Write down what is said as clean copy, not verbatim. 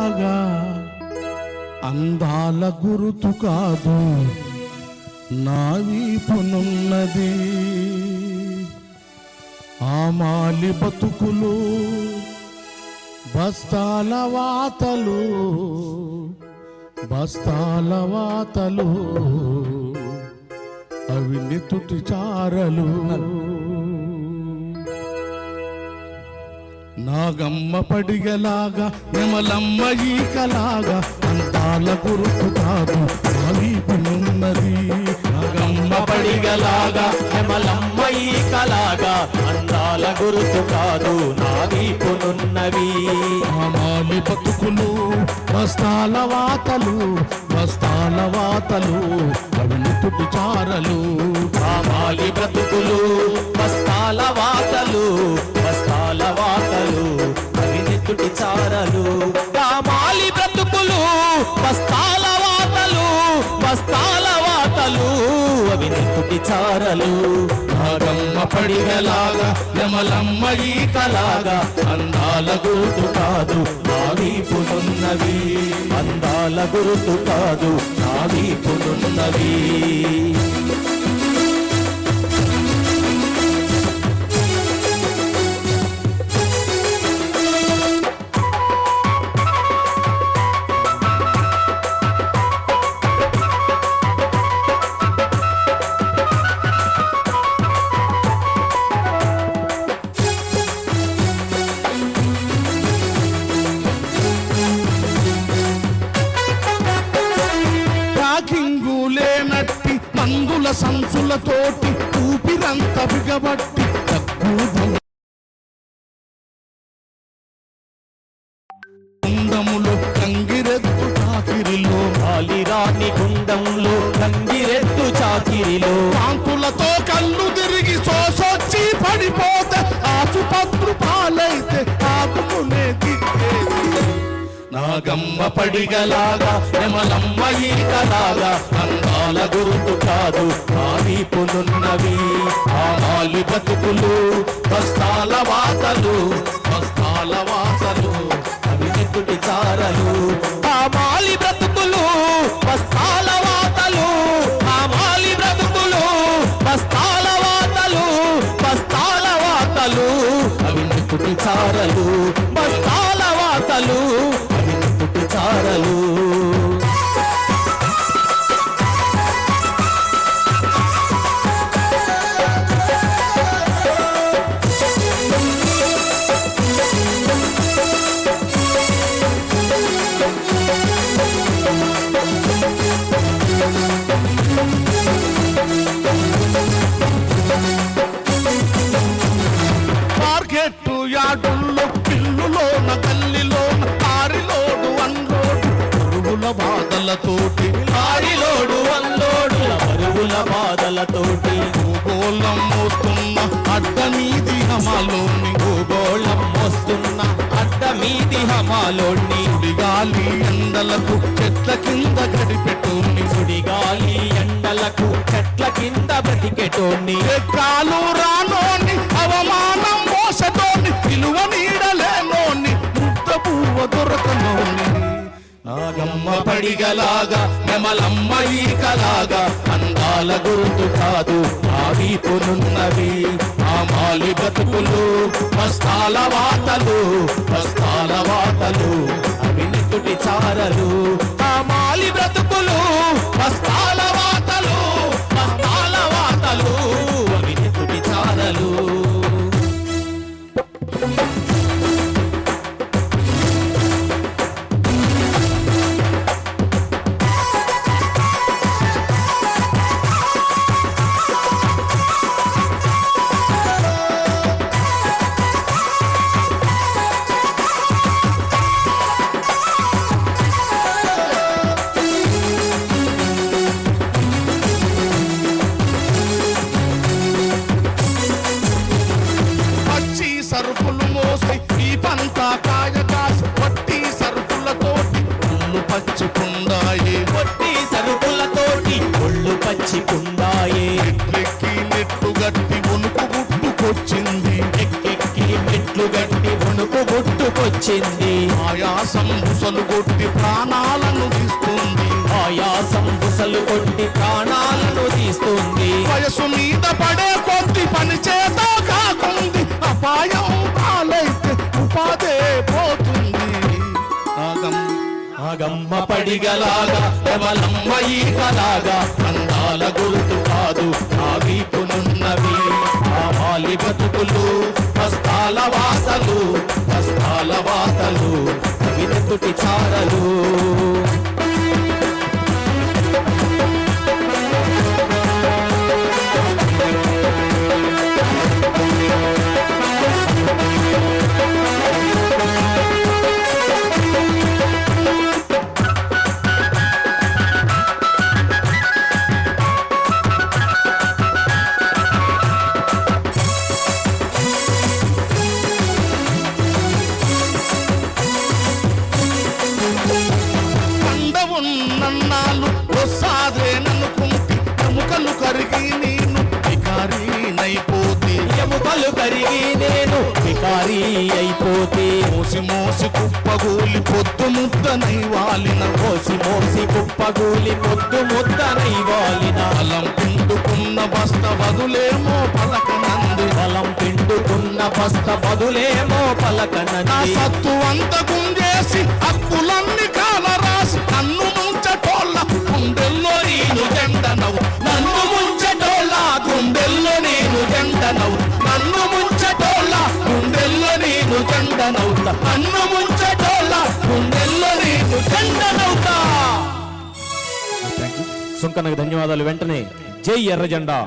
పడిగలాగా అందాల గురుతు కాదు నా వీపునున్నది. ఆమాలి బతుకులు బస్తాల వాతలు బస్తాల వాతలు అవి నెత్తుటి చారలు. నాగమ్మ పడిగలాగా నెమలమ్మ ఈకలాగా అందాల గురుతు కాదు నా వీపునున్నది. నాగమ్మ పడిగలాగా నెమలమ్మ ఈకలాగా అందాల గురుతు కాదు నా వీపునున్నవి. ఆమాలి బతుకులు బస్తాల వాతలు బస్తాల వాతలు అవి నెత్తుటి చారలు. ఆమాలి బ్రతుకులు బస్తాల వాతలు బస్తాల వాతలు అవి నెత్తుటి చారలు. ఆమాలి బ్రతుకులు బస్తాల వాతలు బస్తాల వాతలు అవి నెత్తుటి చారలు. నాగమ్మ పడిగలాగా నెమలమ్మ ఈకలాగా అందాల గురుతు కాదు నా వీపునున్నవి. అందాల గురుతు కాదు నా వీపునున్నవి. లేనట్టి మందుల సంచులతోటి ఊపిరంత బిగబట్టి గుండములో కంగిరెత్తు చాకిరిలో కాలిరాని గుండంలో కంగిరెత్తు చాకిరిలో కాంతులతో కళ్ళు తిరిగి సోసొచ్చి పడిపోతే ఆసుపత్రు పాలైతే ఆకునే దిక్కేది. నాగమ్మ పడిగలాగా నెమలమ్మ ఈకలాగా అందాల గురుతు కాదు నా వీపునున్నవి. ఆమాలి బతుకులు బస్తాల వాతలు బస్తాల వాతలు అవి నెత్తుటి చారలు. ఆమాలి బ్రతుకులు బస్తాల వాతలు ఆమాలి బ్రతుకులు బస్తాల వాతలు బస్తాల వాతలు అవి నెత్తుటి చారలు. బస్తాల వాతలు అవి నెత్తుటి చారలు. మార్కెట్టు యార్డుల్లో ఇల్లులోన గల్లిలోన కారిలోడు అన్లోడు పురుగుల బాధలతోటి కారిలోడు అల్లోడుల పరుగుల బాధలతోటి భూగోళం మోస్తున్న అడ్డ మీది హమాలోని భూగోళం మోస్తున్న అడ్డ మీది హమాలోని సుడిగాలి ఎండలకు చెట్ల కింద గడిపెట్టోని సుడిగాలి ఎండలకు చెట్ల కింద బ్రతికెటోని ఎక్కాలు రానోని అవమానం మోసతోని విలువ నీడలేనోని ముద్ద పువ్వ దొరకనోని. నాగమ్మ పడిగలాగా నెమలమ్మ ఈకలాగా అందాల గురుతు కాదు నా వీపునున్నవి. ఆమాలి బతుకులు బస్తాల వాతలు బస్తాల వాతలు అవి నెత్తుటి చారలు. ఆమాలి బ్రతుకులు బస్తాల వాతలు బస్తాల వాతలు అవి నెత్తుటి చారలు. కొట్టి ప్రాణాలను తీస్తుంది. ఆయాసం బుసలు కొట్టి ప్రాణాలను తీస్తుంది. వయసు మీద పడే కొద్ది పని చేత కాకుంది, అపాయం పాలైతే ఉపాధే పోతుంది. ఆగమ్మ పడిగలాగా కమలమ్మ ఈకలాగా అందాల గుర్తు కాదు నా వీపునున్నవి. ఆ మాలి బతుకులు కష్టాల వాతలు, కష్టాల వాతలు వినతుటి చారలు. నన్నాళ్ళు వస్తాదేననుకుంటే ఎముకలు కరిగి నేను వికారీనైపోతే. ఎముకలు కరిగి నేను వికారి అయిపోతే. మోసి మోసి కుప్పగూలి పొద్దు ముద్దనై వాలిన, మోసి మోసి కుప్పగూలి పొద్దు ముద్దనై వాలిన. బలం పిండుకున్న బస్త బదులేమో పలకనంది, బలం పిండుకున్న బస్త బదులేమో నా పలకనంది. సత్తు అంత గుంజేసి హక్కులన్నీ కాల రాసి నన్ను ముంచటోళ్ళ గుండెల్లో నేను జెండనవు, నన్ను ముంచటోళ్ళ గుండెల్లో నేను జెండనవు, నన్ను ముంచటోళ్ళ గుండెల్లో నేను జెండనవుతా, నన్ను ముంచటోళ్ళ గుండెల్లో నేను జెండనవుతా. సుంకన్నకు ధన్యవాదాలు. వెంటనే జై ఎర్ర జెండా.